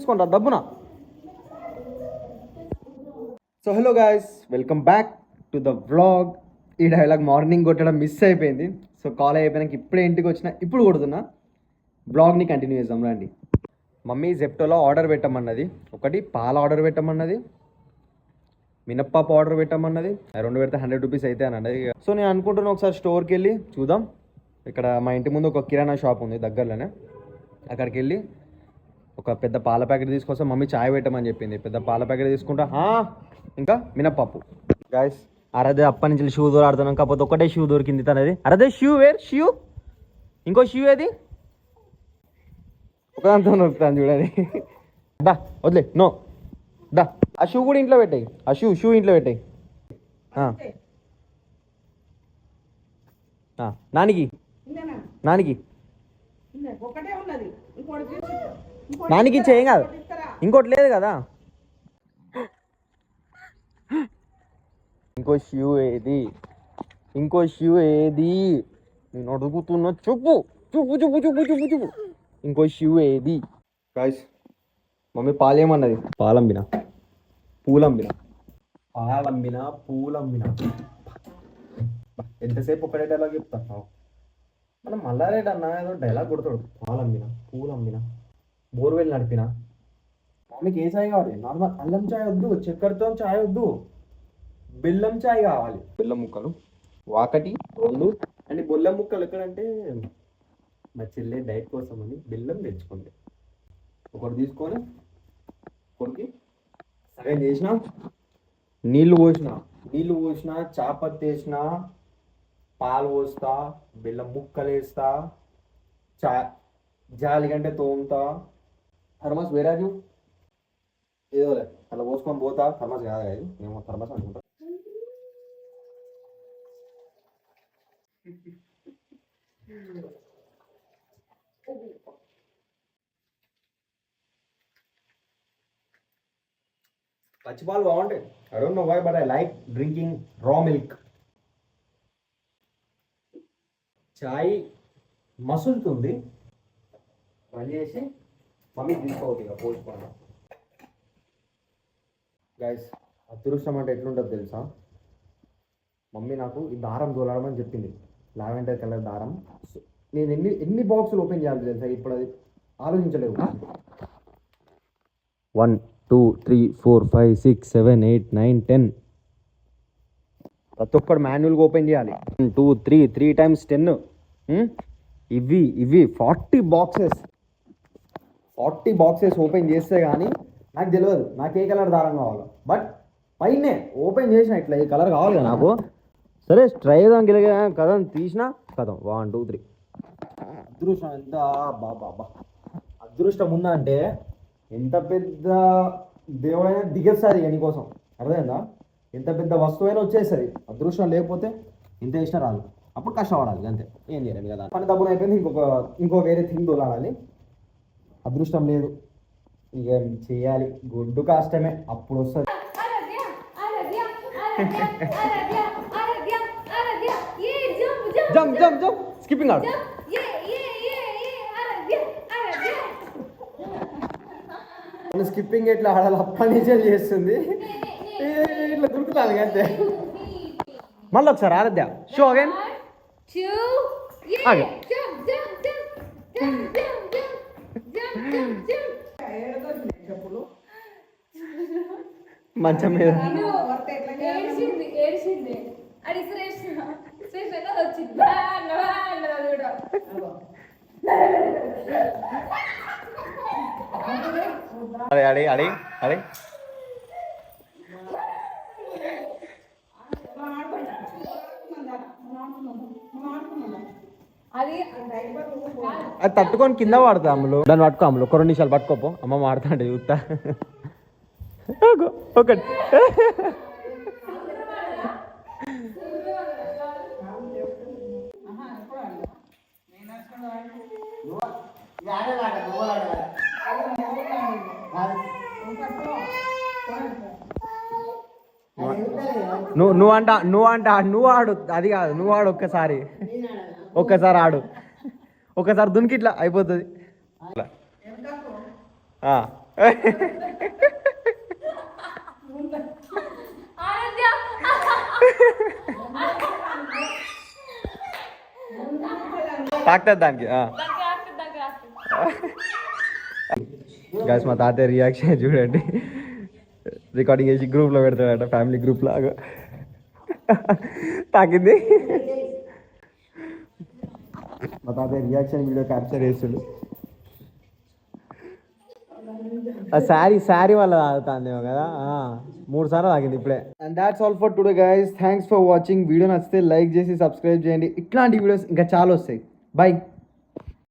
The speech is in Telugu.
తీసుకోండి దబ్బున. So hello guys, welcome back to the vlog. ఈ డైలాగ్ మార్నింగ్ కొట్టడం మిస్ అయిపోయింది. సో కాలేజ్ అయిపోయినాక ఇప్పుడే ఇంటికి వచ్చిన, ఇప్పుడు కొడుతున్నా. బ్లాగ్ని కంటిన్యూ చేద్దాం రండి. మమ్మీ జెప్టోలో ఆర్డర్ పెట్టమన్నది. ఒకటి పాల ఆర్డర్ పెట్టమన్నది, మినప్పాపు ఆర్డర్ పెట్టమన్నది. 2 పెడితే 100 రూపీస్ అయితే అని అన్నది. సో నేను అనుకుంటున్నా ఒకసారి స్టోర్కి వెళ్ళి చూద్దాం. ఇక్కడ మా ఇంటి ముందు ఒక కిరాణా షాప్ ఉంది దగ్గరలోనే, అక్కడికి వెళ్ళి ఒక పెద్ద పాల ప్యాకెట్ తీసుకొస్తే మమ్మీ చాయ్ పెట్టమని చెప్పింది. పెద్ద పాల ప్యాకెట్ తీసుకుంటా, ఇంకా మినప్పప్పు. గాయస్ అరదే అప్పటి నుంచి షూ దూరాడుతున్నాం, కాకపోతే ఒకటే షూ దొరికింది తనది. అరదే షూ వేర్ షూ, ఇంకో షూ ఏది? ఒకదాంతో దొరుకుతాను చూడండి. దా వదిలే, నో దా. ఆ షూ కూడా ఇంట్లో పెట్టాయి, ఆ షూ ఇంట్లో పెట్టాయి. నానికి నానికి నానికి ఇచ్చేయం కాదు, ఇంకోటి లేదు కదా. ఇంకో షూ ఏది? ఇంకో షూ ఏది? నేను అడుగుతున్నా, చెప్పు చెప్పు చెప్పు చెప్పు చెప్పు చెప్పు. ఇంకో షూ ఏది? గాయ్స్ మమ్మీ పాలేమన్నది? పాలంబినా పూలంబినా, పాలంబినా పూలంబినా. ఎంతసేపు ఒకటే డైలాగ్ చెప్తాను. మనం మల్లారెడ్డి అన్న ఏదో డైలాగ్ కొడతాడు. పాలంబినా పూలంబినా, బోర్వెల్ నడిపినా. మమ్మీకి ఏ చాయ్ కావాలి? నార్మల్ అల్లం చాయ్ వద్దు, చక్కెరతో చాయ్ వద్దు, బెల్లం చాయ్ కావాలి. బెల్లం ముక్కలు 1 2. అండ్ బెల్లం ముక్కలు ఎక్కడంటే మా చెల్లె డైట్ కోసం అని బెల్లం తెచ్చుకోండి. ఒకటి తీసుకొని ఒకటికి సగం చేసిన, నీళ్ళు పోసిన, చాపత్తి వేసిన, పాలు పోస్తా, బెల్లం ముక్కలు వేస్తా, జాలిగంటే తోముతా. థర్మస్ వేరాజు ఏదోలే అలా పోసుకొని పోతా. థర్మస్ కాదు అది, మేము థర్మస్ అనుకుంటా. పచ్చి పాలు బాగుంటాయి. I don't know why but I like drinking raw milk. చాయ్ మసులుతుంది, బంద్ చేసి మమ్మీ తీసుకోవద్దు ఇక పోసుకోండి. గైస్ అదృష్టం అంటే ఎట్లుంటుంది తెలుసా? మమ్మీ నాకు ఈ దారం తోలడమని చెప్పింది, లావెండర్ కలర్ దారం. నేను ఎన్ని బాక్సులు ఓపెన్ చేయాలి తెలుసా? ఇప్పుడు అది ఆలోచించలేవు. 1 2 3 4 5 6 7 8 9 10. ప్రతి ఒక్కడు మాన్యువల్గా ఓపెన్ చేయాలి. 1 2 3 times 10. ఇవి 40 బాక్సెస్ ఓపెన్ చేస్తే కానీ నాకు తెలియదు నాకు ఏ కలర్ దారం కావాలో. బట్ పైనే ఓపెన్ చేసిన ఇట్లా ఈ కలర్ కావాలి కదా నాకు. సరే ట్రై చేద్దాం గెలిగా కదా, తీసిన కదా. 1 2 3. అదృష్టం ఎంత బాబా, అదృష్టం ఉందంటే ఎంత పెద్ద దేవుడైనా దిగేస్తుంది ఇక నీకోసం. అర్థమైందా? ఎంత పెద్ద వస్తువైనా వచ్చేస్తుంది. అదృష్టం లేకపోతే ఇంత ఇష్టం రాదు, అప్పుడు కష్టపడాలి అంతే. ఏం చేయాలి కదా, పని డబ్బులు అయిపోయింది, ఇంకో వేరే థింగ్ తోలాలి. అదృష్టం లేదు ఇక చేయాలి, గుడ్డు కష్టమే, అప్పుడు వస్తుంది. జంప్ జంప్ జంప్, స్కిప్పింగ్ ఆడు. స్కిప్పింగ్ ఎట్లా ఆడాలి అప్పటి నుంచే చేస్తుంది, ఇట్లా దొరుకుతాను అంతే. మళ్ళీ ఒకసారి ఆరాధ్య షో అగైన్. మంచం మీద అడే అడే అడే అడే. అది తట్టుకొని కింద పడతా అమ్మలు. దాన్ని పట్టుకో అమ్మలు, 2 నిమిషాలు పట్టుకోపో. అమ్మ మాడుతా అంటే చూస్తా. ఒకటి నువ్వు ఆడు, అది కాదు, నువ్వు ఆడు. ఒక్కసారి ఆడు, ఒక్కసారి దునికి ఇట్లా అయిపోతుంది. ఆరాధ్య తాకుతుంది దానికి గాయస్ మా తాతయ్య రియాక్షన్ చూడండి. రికార్డింగ్ చేసి గ్రూప్లో పెడతాడట, ఫ్యామిలీ గ్రూప్ లాగా. తాకింది. మా తాతయ్య రియాక్షన్ వీడియో క్యాప్చర్ చేస్తుండు. శారీ వల్ల తాగుతాందేమో కదా, 3 సార్లు తాగింది ఇప్పుడే. And that's all for today guys. Thanks for watching. Video నచ్చితే లైక్ చేసి సబ్స్క్రైబ్ చేయండి. ఇట్లాంటి వీడియోస్ ఇంకా చాలా వస్తాయి. బై.